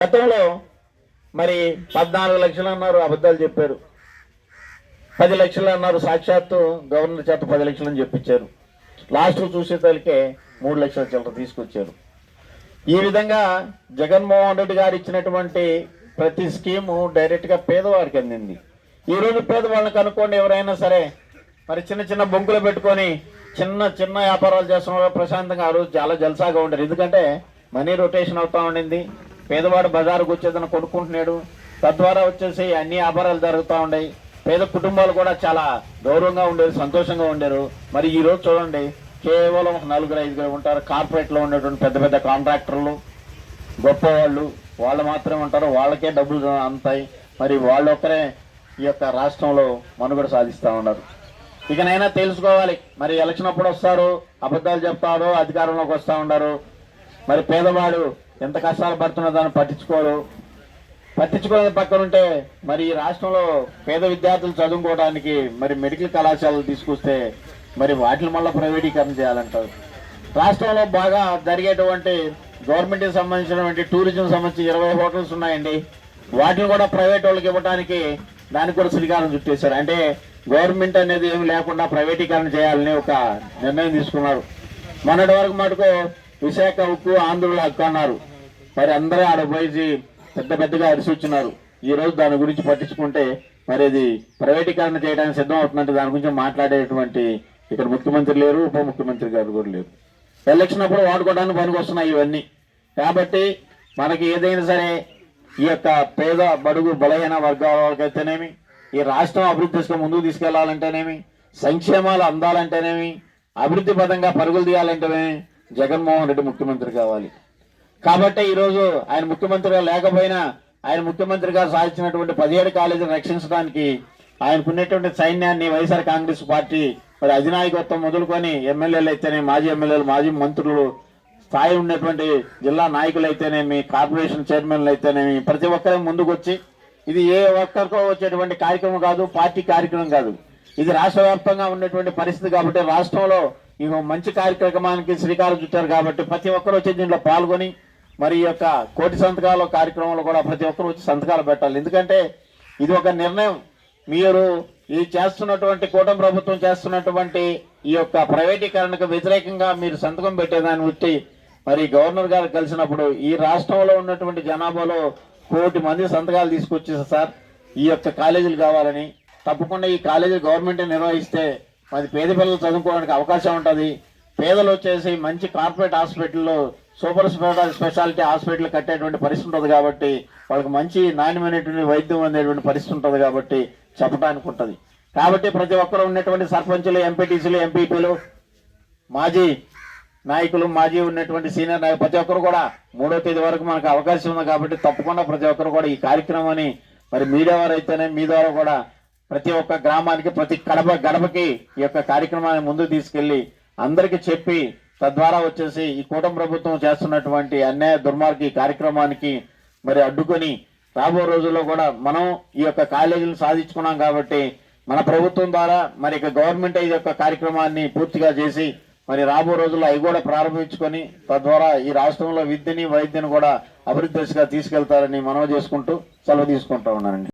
గతంలో మరి 14 లక్షలు అన్నారు, అబద్ధాలు చెప్పారు. 10 లక్షలు అన్నారు, సాక్షాత్తు గవర్నర్ చేత 10 లక్షలు అని చెప్పించారు. లాస్ట్ చూసేసరికి 3 లక్షల చిల్లర తీసుకొచ్చారు. ఈ విధంగా జగన్మోహన్ రెడ్డి గారు ఇచ్చినటువంటి ప్రతి స్కీము డైరెక్ట్గా పేదవారికి అందింది. ఈరోజు పేదవాళ్ళని కనుక్కోండి, ఎవరైనా సరే మరి చిన్న చిన్న బొంకులు పెట్టుకొని చిన్న చిన్న వ్యాపారాలు చేస్తున్న ప్రశాంతంగా ఆ రోజు చాలా జల్సాగా ఉండరు. ఎందుకంటే మనీ రొటేషన్ అవుతా ఉండింది. పేదవాడు బజారుకు వచ్చేదని కొనుక్కుంటున్నాడు. తద్వారా వచ్చేసి అన్ని వ్యాపారాలు జరుగుతూ ఉన్నాయి. పేద కుటుంబాలు కూడా చాలా గౌరవంగా ఉండేది, సంతోషంగా ఉండేరు. మరి ఈ రోజు చూడండి, కేవలం 4-5 ఉంటారు. కార్పొరేట్లో ఉండేటువంటి పెద్ద పెద్ద కాంట్రాక్టర్లు, గొప్పవాళ్ళు, వాళ్ళు మాత్రమే ఉంటారు. వాళ్ళకే డబ్బులు అందుతాయి. మరి వాళ్ళు ఒక్కరే ఈ యొక్క రాష్ట్రంలో మనుగడ సాధిస్తూ ఉన్నారు. ఇకనైనా తెలుసుకోవాలి. మరి ఎలక్షన్ అప్పుడు వస్తారు, అబద్ధాలు చెప్తారు, అధికారంలోకి వస్తూ ఉన్నారు. మరి పేదవాడు ఎంత కష్టాలు పడుతున్నా దాన్ని పట్టించుకోరు. పట్టించుకునే పక్కన ఉంటే మరి ఈ రాష్ట్రంలో పేద విద్యార్థులు చదువుకోవడానికి మరి మెడికల్ కళాశాలలు తీసుకొస్తే మరి వాటిని మళ్ళీ ప్రైవేటీకరణ చేయాలంటారు. రాష్ట్రంలో బాగా జరిగేటువంటి గవర్నమెంట్కి సంబంధించినటువంటి టూరిజం సంబంధించి 20 హోటల్స్ ఉన్నాయండి. వాటిని కూడా ప్రైవేట్ వాళ్ళకి ఇవ్వడానికి దానికి కూడా శ్రీకారం చుట్టేశారు. అంటే గవర్నమెంట్ అనేది ఏమి లేకుండా ప్రైవేటీకరణ చేయాలని ఒక నిర్ణయం తీసుకున్నారు. మొన్నటి వరకు మటుకు విశాఖ ఉక్కు, ఆంధ్రుల హక్కు అన్నారు. మరి అందరూ ఆడ పోయి పెద్ద పెద్దగా అరిసొచ్చినారు. ఈ రోజు దాని గురించి పట్టించుకుంటే మరి ఇది ప్రైవేటీకరణ చేయడానికి సిద్ధం అవుతుందంటే దాని గురించి మాట్లాడేటువంటి ఇక్కడ ముఖ్యమంత్రి లేరు, ఉప ముఖ్యమంత్రి గారు కూడా లేరు. ఎలక్షన్ అప్పుడు వాడుకోవడానికి పనికి వస్తున్నాయి ఇవన్నీ. కాబట్టి మనకి ఏదైనా సరే ఈ యొక్క పేద బడుగు బలహీన వర్గాల వాళ్ళకైతేనేమి, ఈ రాష్ట్రం అభివృద్ధి దిశగా ముందుకు తీసుకెళ్లాలంటేనేమి, సంక్షేమాలు అందాలంటేనేమి, అభివృద్ధి పదంగా పరుగులు తీయాలంటేనేమి జగన్మోహన్ రెడ్డి ముఖ్యమంత్రి కావాలి. కాబట్టి ఈరోజు ఆయన ముఖ్యమంత్రిగా లేకపోయినా ఆయన ముఖ్యమంత్రిగా సాధించినటువంటి 17 కాలేజీలు రక్షించడానికి ఆయనకున్నటువంటి సైన్యాన్ని వైఎస్ఆర్ కాంగ్రెస్ పార్టీ మరి అధినాయకత్వం మొదలుకొని ఎమ్మెల్యేలు అయితేనే, మాజీ ఎమ్మెల్యేలు, మాజీ మంత్రులు, స్థాయి ఉన్నటువంటి జిల్లా నాయకులు అయితేనేమి, కార్పొరేషన్ చైర్మన్లు అయితేనేమి, ప్రతి ఒక్కరూ ముందుకు వచ్చి ఇది ఏ ఒక్కరికో వచ్చేటువంటి కార్యక్రమం కాదు, పార్టీ కార్యక్రమం కాదు. ఇది రాష్ట్ర వ్యాప్తంగా ఉన్నటువంటి పరిస్థితి. కాబట్టి రాష్ట్రంలో ఈ మంచి కార్యక్రమానికి శ్రీకారం చుట్టారు. కాబట్టి ప్రతి ఒక్కరు వచ్చి దీంట్లో పాల్గొని మరి ఈ యొక్క కోటి సంతకాల కార్యక్రమంలో కూడా ప్రతి ఒక్కరు వచ్చి సంతకాలు పెట్టాలి. ఎందుకంటే ఇది ఒక నిర్ణయం. మీరు ఈ చేస్తున్నటువంటి కూటమి ప్రభుత్వం చేస్తున్నటువంటి ఈ యొక్క ప్రైవేటీకరణకు వ్యతిరేకంగా మీరు సంతకం పెట్టేదాన్ని బట్టి మరి గవర్నర్ గారు కలిసినప్పుడు ఈ రాష్ట్రంలో ఉన్నటువంటి జనాభాలో 1 కోటి మంది సంతకాలు తీసుకొచ్చేసి సార్ ఈ యొక్క కాలేజీలు కావాలని, తప్పకుండా ఈ కాలేజీలు గవర్నమెంట్ నిర్వహిస్తే మరి పేద పిల్లలు చదువుకోవడానికి అవకాశం ఉంటుంది. పేదలు వచ్చేసి మంచి కార్పొరేట్ హాస్పిటల్లో సూపర్ స్పెషాలిటీ హాస్పిటల్ కట్టేటువంటి పరిస్థితి ఉంటుంది. కాబట్టి వాళ్ళకి మంచి నాణ్యమైనటువంటి వైద్యం అనేటువంటి పరిస్థితి ఉంటుంది. కాబట్టి చెప్పడానికి ఉంటుంది. కాబట్టి ప్రతి ఒక్కరు ఉన్నటువంటి సర్పంచులు, ఎంపీటీసీలు, ఎంపీపీలు, మాజీ నాయకులు, మాజీ ఉన్నటువంటి సీనియర్ నాయకులు ప్రతి ఒక్కరు కూడా 3వ తేదీ వరకు మనకు అవకాశం ఉంది. కాబట్టి తప్పకుండా ప్రతి ఒక్కరు కూడా ఈ కార్యక్రమాన్ని మరి మీడియా వారు అయితేనే మీ ద్వారా కూడా ప్రతి ఒక్క గ్రామానికి, ప్రతి గడపకి ఈ యొక్క కార్యక్రమాన్ని ముందుకు తీసుకెళ్లి అందరికీ చెప్పి తద్వారా వచ్చేసి ఈ కూటమి ప్రభుత్వం చేస్తున్నటువంటి అన్యాయ దుర్మార్గ ఈ కార్యక్రమానికి మరి అడ్డుకొని రాబో రోజుల్లో కూడా మనం ఈ యొక్క కాలేజీలు సాధించుకున్నాం. కాబట్టి మన ప్రభుత్వం ద్వారా మరి ఇక గవర్నమెంట్ ఈ యొక్క కార్యక్రమాన్ని పూర్తిగా చేసి మరి రాబో రోజుల్లో అవి కూడా ప్రారంభించుకొని తద్వారా ఈ రాష్ట్రంలో విద్యని, వైద్యని కూడా అభివృద్ధి దిశగా తీసుకెళ్తారని మనవి చేసుకుంటూ సెలవు తీసుకుంటా ఉన్నానండి.